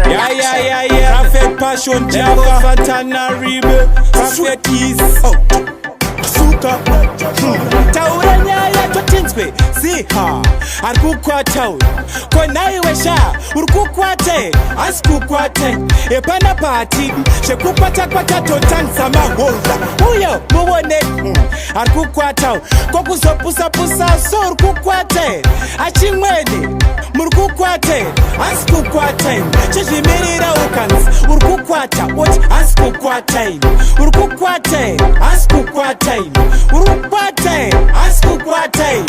Yeah. Prophet Passion Java, Fantana Ribe, Prophet Keys, Suka, Tauranya Totinspe, Ziha, Arkukwa Town, Konai Wesha, Urkukwate, Askukwate, Epana Party, Shekupata Quatato Tansama Wolza, Uyo, Muone, Arkukwata, Kokuso Pusa Pusa, Sorkukwate, Achimweni, Murkukwate, Askukwate, Chishimira Ukans, Urkukwata, what Askukwate, Urkukwate, Askukwate, Urkukwate, Askukwate,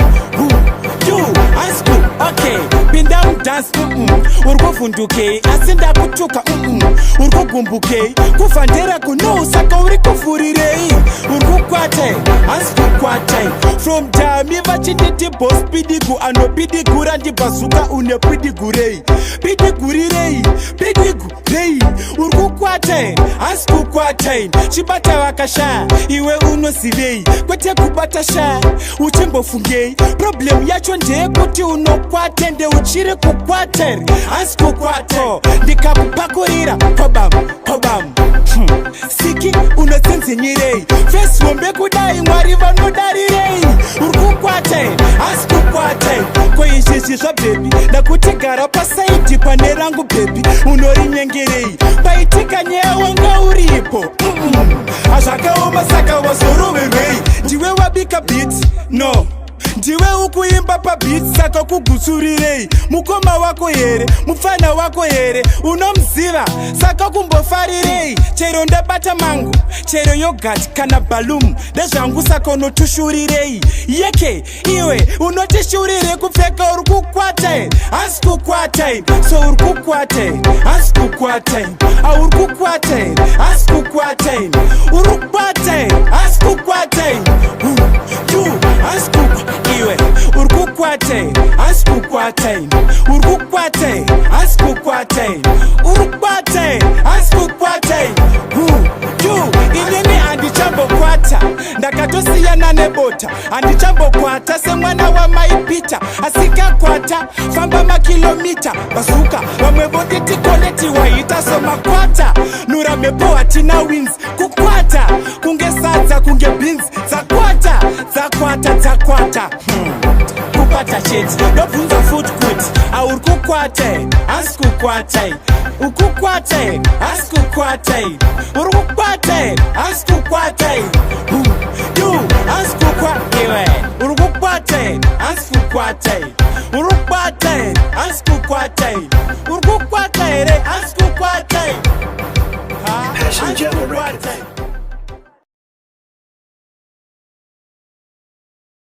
you, Asku, okay, Pindam dance, Urkufunduke, Asinda Kutuka, Urkugumbuke, Kufandera Kuno, Saka Urikufurire, Urkukwate, Askukwate, from Jamiva Chititi Boss Pidigu, and Pidigu Randi Bazuka, Une Pidigure, Pidigurire, Pidigure, Urkukwate, Askukwate, Chibata Wakasha, Iwe Uno Sivei, Kwete Kubatasha, Uchimbo Funge, problem yacho nde kuti unokwate nde uchire kukwate asikukwate ndikakupakurira pobam siki unotsenzenyirei face wombe kudai mwari vanodarirei urikukwate asikukwate koizvizvi zvabebi ndakutigara pasaiti pane rangu bebi unorinyengerei paitika nyaya wanga uripo azvakaoma saka wazoroverwei ndiwe wabika beat no ndiwe ukuimba pabiti saka kugutsurirei mukoma wako here mufana wako here unomziva saka kumbofarirei chero ndabata mangu chero yogurt kana balloon ndezvangu saka unotushurirei yeke iwe unotishurirei kupfeka uri kukwate asikukwate so uri kukwate asikukwate auri kukwate asikukwate uri kukwate asikukwate iwe urkukwate asikukwate urkukwate asikukwate urkukwate asikukwate inini andichambokwata ndakatosiyana nebota andichambokwata semwana wa maipita asikakwata famba makilomita basuka vamwe voditi koleti waita somakwata nura mepo hatina wins kukwata kunge sadza kunge beans dzakwata kukwata cheti nobvunza food quit auri kukwate asikukwate ukukwate asikukwate uri kukwate asikukwate asikukwate uri kukwate asikukwate uri kukwate asikukwate uri kukwate asikukwate Passion Java Records.